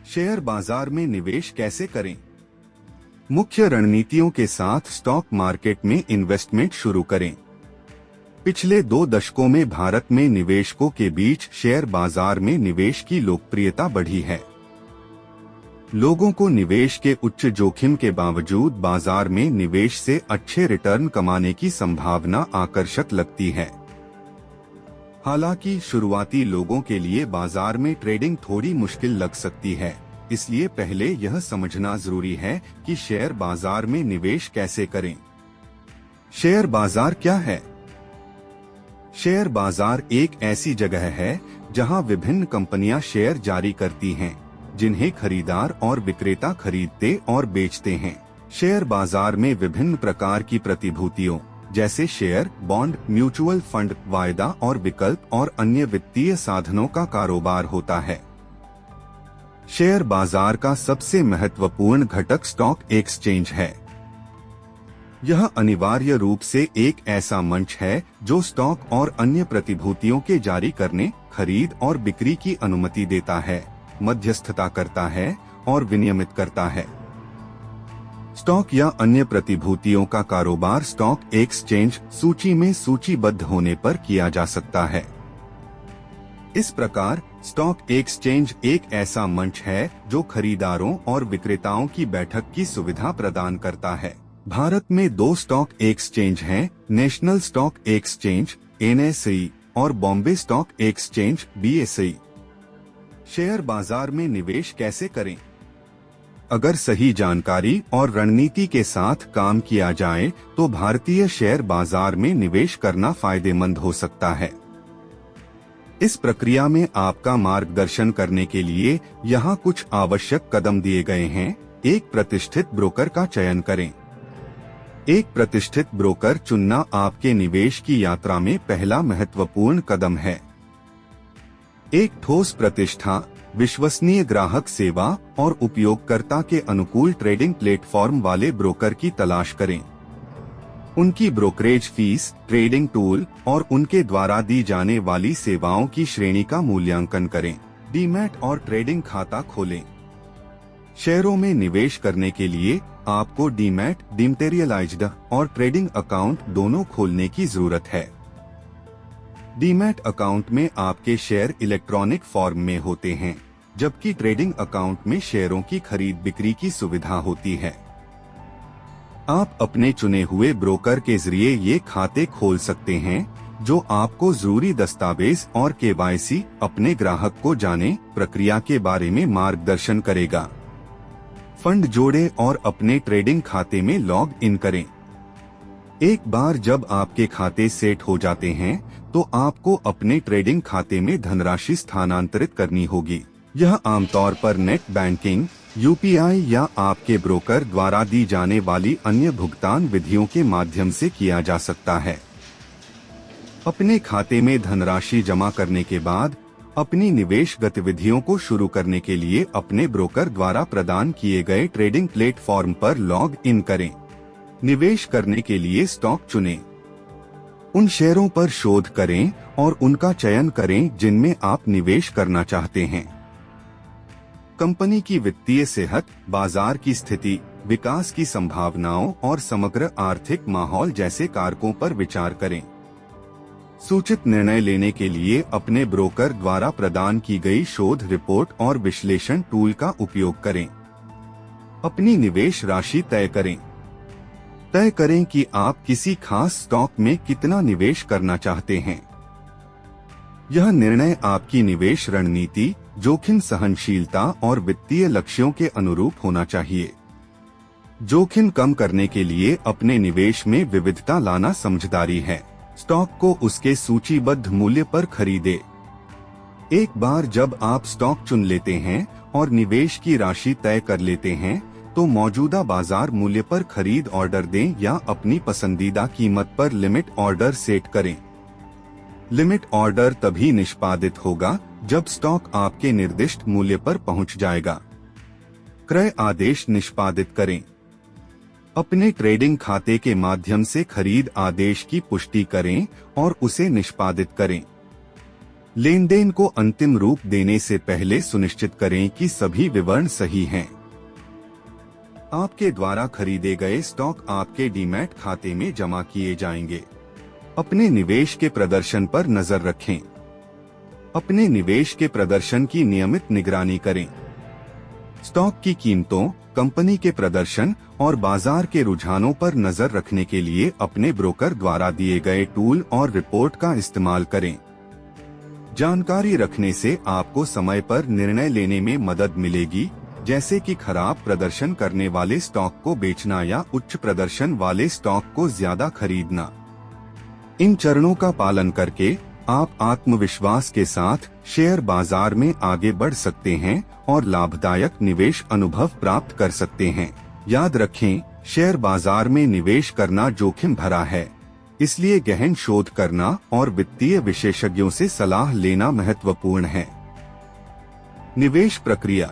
Share बाजार में निवेश कैसे करें? मुख्य रणनीतियों के साथ स्टॉक मार्केट में इन्वेस्टमेंट शुरू करें। पिछले 2 दशकों में भारत में निवेशकों के बीच शेयर बाजार में निवेश की लोकप्रियता बढ़ी है। लोगों को निवेश के उच्च जोखिम के बावजूद बाजार में निवेश से अच्छे रिटर्न कमाने की संभावना आकर्षक लगती है। हालांकि शुरुआती लोगों के लिए बाजार में ट्रेडिंग थोड़ी मुश्किल लग सकती है, इसलिए पहले यह समझना जरूरी है कि शेयर बाजार में निवेश कैसे करें। शेयर बाजार क्या है? शेयर बाजार एक ऐसी जगह है जहां विभिन्न कंपनियां शेयर जारी करती हैं, जिन्हें खरीदार और विक्रेता खरीदते और बेचते हैं। शेयर बाजार में विभिन्न प्रकार की प्रतिभूतियों जैसे शेयर, बॉन्ड, म्यूचुअल फंड, वायदा और विकल्प और अन्य वित्तीय साधनों का कारोबार होता है। शेयर बाजार का सबसे महत्वपूर्ण घटक स्टॉक एक्सचेंज है। यह अनिवार्य रूप से एक ऐसा मंच है जो स्टॉक और अन्य प्रतिभूतियों के जारी करने, खरीद और बिक्री की अनुमति देता है, मध्यस्थता करता है और विनियमित करता है। स्टॉक या अन्य प्रतिभूतियों का कारोबार स्टॉक एक्सचेंज सूची में सूचीबद्ध होने पर किया जा सकता है। इस प्रकार स्टॉक एक्सचेंज एक ऐसा मंच है जो खरीदारों और विक्रेताओं की बैठक की सुविधा प्रदान करता है। भारत में 2 स्टॉक एक्सचेंज हैं, नेशनल स्टॉक एक्सचेंज (NSE) और Bombay stock exchange (BSE). Share बाजार में निवेश कैसे करें? अगर सही जानकारी और रणनीति के साथ काम किया जाए तो भारतीय शेयर बाजार में निवेश करना फायदेमंद हो सकता है। इस प्रक्रिया में आपका मार्गदर्शन करने के लिए यहाँ कुछ आवश्यक कदम दिए गए हैं। एक प्रतिष्ठित ब्रोकर का चयन करें। एक प्रतिष्ठित ब्रोकर चुनना आपके निवेश की यात्रा में पहला महत्वपूर्ण कदम है। एक ठोस प्रतिष्ठा, विश्वसनीय ग्राहक सेवा और उपयोगकर्ता के अनुकूल ट्रेडिंग प्लेटफॉर्म वाले ब्रोकर की तलाश करें। उनकी ब्रोकरेज फीस, ट्रेडिंग टूल और उनके द्वारा दी जाने वाली सेवाओं की श्रेणी का मूल्यांकन करें। डीमैट और ट्रेडिंग खाता खोलें। शेयरों में निवेश करने के लिए आपको डीमैट, डिमटेरियलाइज्ड और ट्रेडिंग अकाउंट दोनों खोलने की जरूरत है। डीमैट अकाउंट में आपके शेयर इलेक्ट्रॉनिक फॉर्म में होते हैं, जबकि ट्रेडिंग अकाउंट में शेयरों की खरीद बिक्री की सुविधा होती है। आप अपने चुने हुए ब्रोकर के जरिए ये खाते खोल सकते हैं, जो आपको जरूरी दस्तावेज और KYC अपने ग्राहक को जाने प्रक्रिया के बारे में मार्गदर्शन करेगा। फंड जोड़ें और अपने ट्रेडिंग खाते में लॉग इन करें। एक बार जब आपके खाते सेट हो जाते हैं तो आपको अपने ट्रेडिंग खाते में धनराशि स्थानांतरित करनी होगी। यह आमतौर पर नेट बैंकिंग, UPI या आपके ब्रोकर द्वारा दी जाने वाली अन्य भुगतान विधियों के माध्यम से किया जा सकता है। अपने खाते में धनराशि जमा करने के बाद अपनी निवेश गतिविधियों को शुरू करने के लिए अपने ब्रोकर द्वारा प्रदान किए गए ट्रेडिंग प्लेटफॉर्म पर लॉग इन करें। निवेश करने के लिए स्टॉक चुनें। उन शेयरों पर शोध करें और उनका चयन करें जिनमें आप निवेश करना चाहते हैं। कंपनी की वित्तीय सेहत, बाजार की स्थिति, विकास की संभावनाओं और समग्र आर्थिक माहौल जैसे कारकों पर विचार करें। सूचित निर्णय लेने के लिए अपने ब्रोकर द्वारा प्रदान की गई शोध रिपोर्ट और विश्लेषण टूल का उपयोग करें। अपनी निवेश राशि तय करें। तय करें कि आप किसी खास स्टॉक में कितना निवेश करना चाहते हैं। यह निर्णय आपकी निवेश रणनीति, जोखिम सहनशीलता और वित्तीय लक्ष्यों के अनुरूप होना चाहिए। जोखिम कम करने के लिए अपने निवेश में विविधता लाना समझदारी है। स्टॉक को उसके सूचीबद्ध मूल्य पर खरीदें। एक बार जब आप स्टॉक चुन लेते हैं और निवेश की राशि तय कर लेते हैं, तो मौजूदा बाजार मूल्य पर खरीद ऑर्डर दें या अपनी पसंदीदा कीमत पर लिमिट ऑर्डर सेट करें। लिमिट ऑर्डर तभी निष्पादित होगा जब स्टॉक आपके निर्दिष्ट मूल्य पर पहुंच जाएगा। क्रय आदेश निष्पादित करें। अपने ट्रेडिंग खाते के माध्यम से खरीद आदेश की पुष्टि करें और उसे निष्पादित करें। लेन देन को अंतिम रूप देने से पहले सुनिश्चित करें कि सभी विवरण सही हैं। आपके द्वारा खरीदे गए स्टॉक आपके डीमैट खाते में जमा किए जाएंगे। अपने निवेश के प्रदर्शन पर नजर रखें। अपने निवेश के प्रदर्शन की नियमित निगरानी करें। स्टॉक की कीमतों, कंपनी के प्रदर्शन और बाजार के रुझानों पर नजर रखने के लिए अपने ब्रोकर द्वारा दिए गए टूल और रिपोर्ट का इस्तेमाल करें। जानकारी रखने से आपको समय पर निर्णय लेने में मदद मिलेगी, जैसे कि खराब प्रदर्शन करने वाले स्टॉक को बेचना या उच्च प्रदर्शन वाले स्टॉक को ज्यादा खरीदना। इन चरणों का पालन करके आप आत्मविश्वास के साथ शेयर बाजार में आगे बढ़ सकते हैं और लाभदायक निवेश अनुभव प्राप्त कर सकते हैं। याद रखें, शेयर बाजार में निवेश करना जोखिम भरा है, इसलिए गहन शोध करना और वित्तीय विशेषज्ञों से सलाह लेना महत्वपूर्ण है। निवेश प्रक्रिया।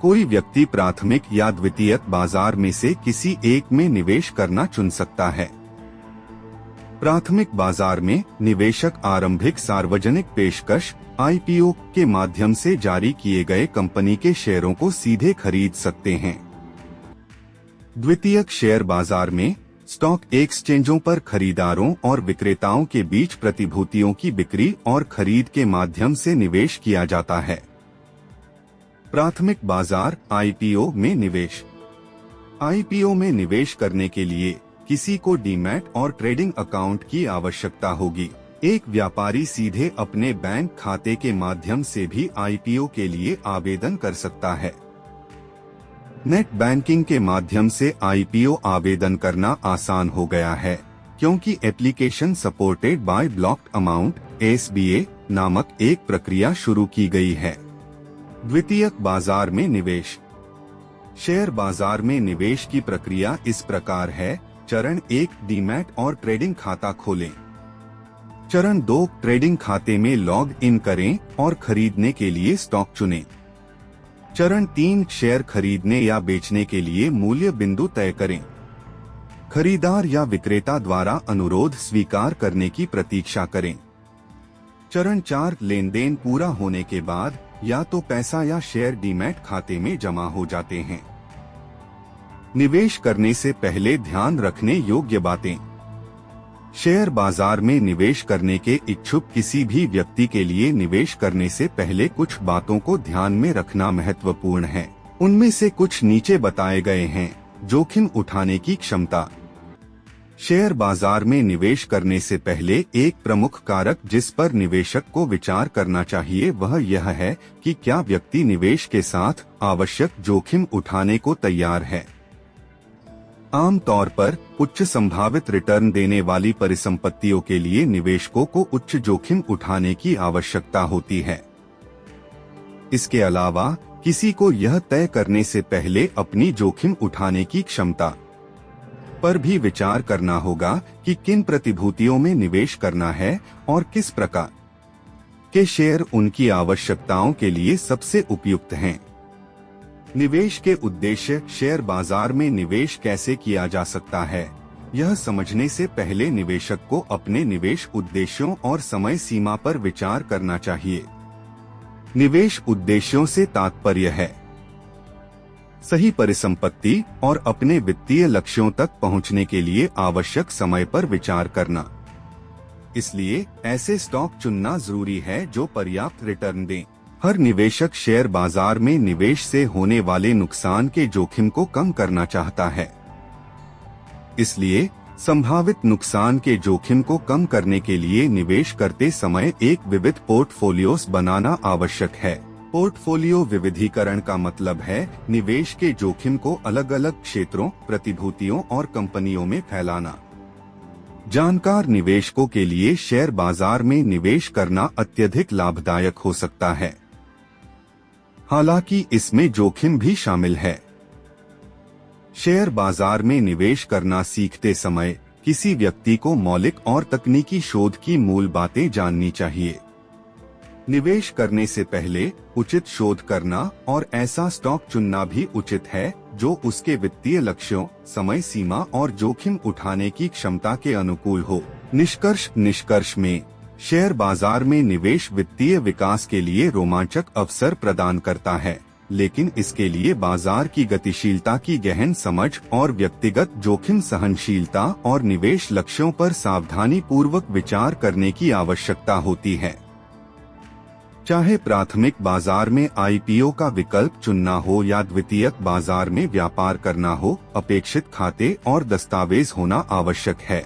कोई व्यक्ति प्राथमिक या द्वितीयक बाजार में से किसी एक में निवेश करना चुन सकता है। प्राथमिक बाजार में निवेशक आरंभिक सार्वजनिक पेशकश (IPO) के माध्यम से जारी किए गए कंपनी के शेयरों को सीधे खरीद सकते हैं। द्वितीयक शेयर बाजार में स्टॉक एक्सचेंजों पर खरीदारों और विक्रेताओं के बीच प्रतिभूतियों की बिक्री और खरीद के माध्यम से निवेश किया जाता है। प्राथमिक बाजार (IPO) में निवेश। IPO में निवेश करने के लिए किसी को डीमैट और ट्रेडिंग अकाउंट की आवश्यकता होगी। एक व्यापारी सीधे अपने बैंक खाते के माध्यम से भी IPO के लिए आवेदन कर सकता है। नेट बैंकिंग के माध्यम से IPO आवेदन करना आसान हो गया है, क्योंकि application supported by blocked amount (SBA) नामक एक प्रक्रिया शुरू की गई है। द्वितीयक बाजार में निवेश। शेयर बाजार में निवेश की प्रक्रिया इस प्रकार है। चरण 1, डीमैट और ट्रेडिंग खाता खोलें। चरण 2, ट्रेडिंग खाते में लॉग इन करें और खरीदने के लिए स्टॉक चुनें। चरण 3, शेयर खरीदने या बेचने के लिए मूल्य बिंदु तय करें। खरीदार या विक्रेता द्वारा अनुरोध स्वीकार करने की प्रतीक्षा करें। चरण 4, लेन देन पूरा होने के बाद या तो पैसा या शेयर डीमैट खाते में जमा हो जाते हैं। निवेश करने से पहले ध्यान रखने योग्य बातें। शेयर बाजार में निवेश करने के इच्छुक किसी भी व्यक्ति के लिए निवेश करने से पहले कुछ बातों को ध्यान में रखना महत्वपूर्ण है। उनमें से कुछ नीचे बताए गए हैं। जोखिम उठाने की क्षमता। शेयर बाजार में निवेश करने से पहले एक प्रमुख कारक जिस पर निवेशक को विचार करना चाहिए वह यह है कि क्या व्यक्ति निवेश के साथ आवश्यक जोखिम उठाने को तैयार है। आमतौर पर उच्च संभावित रिटर्न देने वाली परिसंपत्तियों के लिए निवेशकों को उच्च जोखिम उठाने की आवश्यकता होती है। इसके अलावा किसी को यह तय करने से पहले अपनी जोखिम उठाने की क्षमता पर भी विचार करना होगा कि किन प्रतिभूतियों में निवेश करना है और किस प्रकार के शेयर उनकी आवश्यकताओं के लिए सबसे उपयुक्त हैं। निवेश के उद्देश्य। शेयर बाजार में निवेश कैसे किया जा सकता है, यह समझने से पहले निवेशक को अपने निवेश उद्देश्यों और समय सीमा पर विचार करना चाहिए। निवेश उद्देश्यों से तात्पर्य है सही परिसंपत्ति और अपने वित्तीय लक्ष्यों तक पहुंचने के लिए आवश्यक समय पर विचार करना। इसलिए ऐसे स्टॉक चुनना जरूरी है जो पर्याप्त रिटर्न दें। हर निवेशक शेयर बाजार में निवेश से होने वाले नुकसान के जोखिम को कम करना चाहता है। इसलिए संभावित नुकसान के जोखिम को कम करने के लिए निवेश करते समय एक विविध पोर्टफोलियोस बनाना आवश्यक है। पोर्टफोलियो विविधीकरण का मतलब है निवेश के जोखिम को अलग अलग क्षेत्रों, प्रतिभूतियों और कंपनियों में फैलाना। जानकार निवेशकों के लिए शेयर बाजार में निवेश करना अत्यधिक लाभदायक हो सकता है, हालांकि इसमें जोखिम भी शामिल है। शेयर बाजार में निवेश करना सीखते समय किसी व्यक्ति को मौलिक और तकनीकी शोध की मूल बातें जाननी चाहिए। निवेश करने से पहले उचित शोध करना और ऐसा स्टॉक चुनना भी उचित है जो उसके वित्तीय लक्ष्यों, समय सीमा और जोखिम उठाने की क्षमता के अनुकूल हो। निष्कर्ष में शेयर बाजार में निवेश वित्तीय विकास के लिए रोमांचक अवसर प्रदान करता है, लेकिन इसके लिए बाजार की गतिशीलता की गहन समझ और व्यक्तिगत जोखिम सहनशीलता और निवेश लक्ष्यों पर सावधानी पूर्वक विचार करने की आवश्यकता होती है। चाहे प्राथमिक बाजार में आईपीओ का विकल्प चुनना हो या द्वितीयक बाजार में व्यापार करना हो, अपेक्षित खाते और दस्तावेज होना आवश्यक है।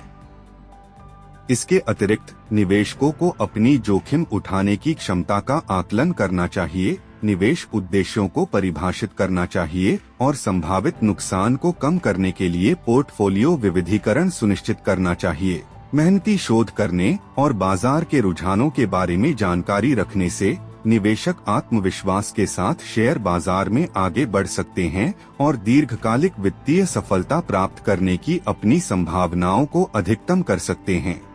इसके अतिरिक्त निवेशकों को अपनी जोखिम उठाने की क्षमता का आकलन करना चाहिए, निवेश उद्देश्यों को परिभाषित करना चाहिए और संभावित नुकसान को कम करने के लिए पोर्टफोलियो विविधीकरण सुनिश्चित करना चाहिए। मेहनती शोध करने और बाजार के रुझानों के बारे में जानकारी रखने से निवेशक आत्मविश्वास के साथ शेयर बाजार में आगे बढ़ सकते हैं और दीर्घकालिक वित्तीय सफलता प्राप्त करने की अपनी संभावनाओं को अधिकतम कर सकते हैं।